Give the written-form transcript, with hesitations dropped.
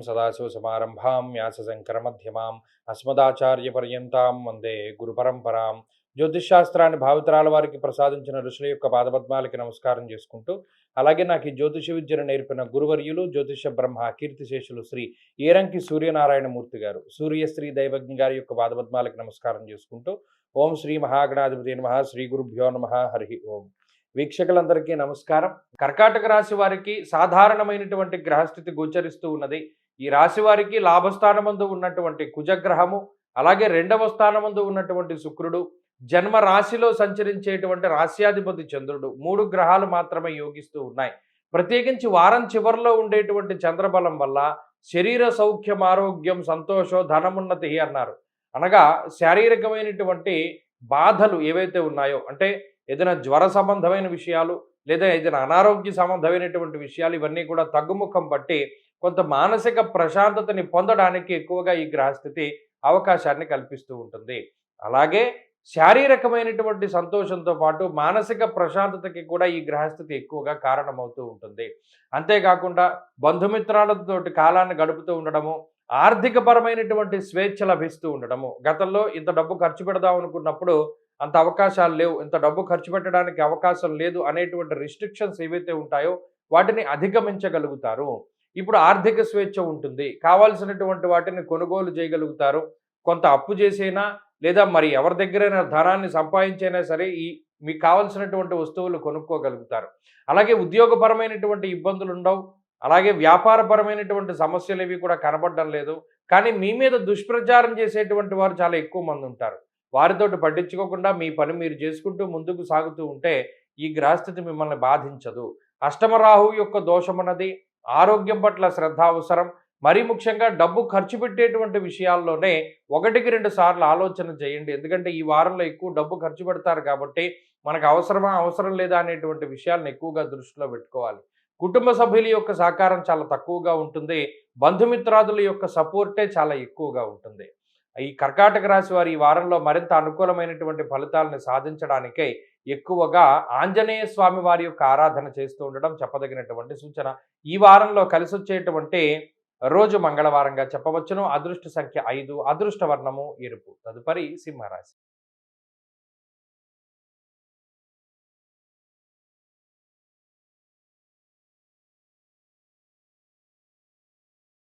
సదాశివసమారంభాం వ్యాసశంకరమధ్యమాం అస్మదాచార్యపర్యంతాం వందే గురుపరంపరాం. జ్యోతిష్శాస్త్రాన్ని భావితరాల వారికి ప్రసాదించిన ఋషుల యొక్క పాదపద్మాలకి నమస్కారం చేసుకుంటూ, అలాగే నాకు ఈ జ్యోతిష విద్యను నేర్పిన గురువర్యులు జ్యోతిష బ్రహ్మ కీర్తిశేషులు శ్రీ ఏరంకి సూర్యనారాయణమూర్తి గారు, సూర్యశ్రీ దైవజ్ఞ గారి యొక్క పాదపద్మాలకి నమస్కారం చేసుకుంటూ, ఓం శ్రీ మహాగణాధిపతి నమః, శ్రీ గురుభ్యో నమః, హరి ఓం. వీక్షకులందరికీ నమస్కారం. కర్కాటక రాశి వారికి సాధారణమైనటువంటి గ్రహస్థితి గోచరిస్తూ ఉన్నది. ఈ రాశి వారికి లాభస్థానమందు ఉన్నటువంటి కుజగ్రహము, అలాగే రెండవ స్థానమందు ఉన్నటువంటి శుక్రుడు, జన్మ రాశిలో సంచరించేటువంటి రాశ్యాధిపతి చంద్రుడు, 3 గ్రహాలు మాత్రమే యోగిస్తూ ఉన్నాయి. ప్రత్యేకించి వారం చివరిలో ఉండేటువంటి చంద్రబలం వల్ల శరీర సౌఖ్యం, ఆరోగ్యం, సంతోషం, ధనమున్నతి అన్నారు. అనగా శారీరకమైనటువంటి బాధలు ఏవైతే ఉన్నాయో, అంటే ఏదైనా జ్వర సంబంధమైన విషయాలు, లేదా ఏదైనా అనారోగ్య సంబంధమైనటువంటి విషయాలు, ఇవన్నీ కూడా తగ్గుముఖం పట్టి కొంత మానసిక ప్రశాంతతని పొందడానికి ఎక్కువగా ఈ గ్రహస్థితి అవకాశాన్ని కల్పిస్తూ ఉంటుంది. అలాగే శారీరకమైనటువంటి సంతోషంతో పాటు మానసిక ప్రశాంతతకి కూడా ఈ గ్రహస్థితి ఎక్కువగా కారణమవుతూ ఉంటుంది. అంతేకాకుండా బంధుమిత్రాలతోటి కాలాన్ని గడుపుతూ ఉండడము, ఆర్థికపరమైనటువంటి స్వేచ్ఛ లభిస్తూ ఉండడము. గతంలో ఇంత డబ్బు ఖర్చు పెడదాం అనుకున్నప్పుడు అంత అవకాశాలు లేవు, ఇంత డబ్బు ఖర్చు పెట్టడానికి అవకాశం లేదు అనేటువంటి రిస్ట్రిక్షన్స్ ఏవైతే ఉంటాయో వాటిని అధిగమించగలుగుతారు. ఇప్పుడు ఆర్థిక స్వేచ్ఛ ఉంటుంది, కావాల్సినటువంటి వాటిని కొనుగోలు చేయగలుగుతారు. కొంత అప్పు చేసైనా, లేదా మరి ఎవరి దగ్గరైనా ధనాన్ని సంపాదించైనా సరే మీకు కావాల్సినటువంటి వస్తువులు కొనుక్కోగలుగుతారు. అలాగే ఉద్యోగపరమైనటువంటి ఇబ్బందులు ఉండవు, అలాగే వ్యాపారపరమైనటువంటి సమస్యలు ఇవి కూడా కనబడడం లేదు. కానీ మీ మీద దుష్ప్రచారం చేసేటువంటి వారు చాలా ఎక్కువ మంది ఉంటారు. వారితోటి పట్టించుకోకుండా మీ పని మీరు చేసుకుంటూ ముందుకు సాగుతూ ఉంటే ఈ గ్రహస్థితి మిమ్మల్ని బాధించదు. అష్టమ రాహు యొక్క దోషమన్నది, ఆరోగ్యం పట్ల శ్రద్ధ అవసరం. మరీ ముఖ్యంగా డబ్బు ఖర్చు పెట్టేటువంటి విషయాల్లోనే 1-2 సార్లు ఆలోచన చేయండి. ఎందుకంటే ఈ వారంలో ఎక్కువ డబ్బు ఖర్చు పెడతారు కాబట్టి మనకు అవసరమా, అవసరం లేదా అనేటువంటి విషయాలను ఎక్కువగా దృష్టిలో పెట్టుకోవాలి. కుటుంబ సభ్యుల యొక్క సహకారం చాలా తక్కువగా ఉంటుంది. బంధుమిత్రాదుల యొక్క సపోర్టే చాలా ఎక్కువగా ఉంటుంది. ఈ కర్కాటక రాశి వారు ఈ వారంలో మరింత అనుకూలమైనటువంటి ఫలితాలను సాధించడానికై ఎక్కువగా ఆంజనేయ స్వామి వారి యొక్క ఆరాధన చేస్తూ ఉండడం చెప్పదగినటువంటి సూచన. ఈ వారంలో కలిసొచ్చేటువంటి రోజు మంగళవారంగా చెప్పవచ్చును. అదృష్ట సంఖ్య 5, అదృష్ట వర్ణము ఎరుపు. తదుపరి సింహరాశి.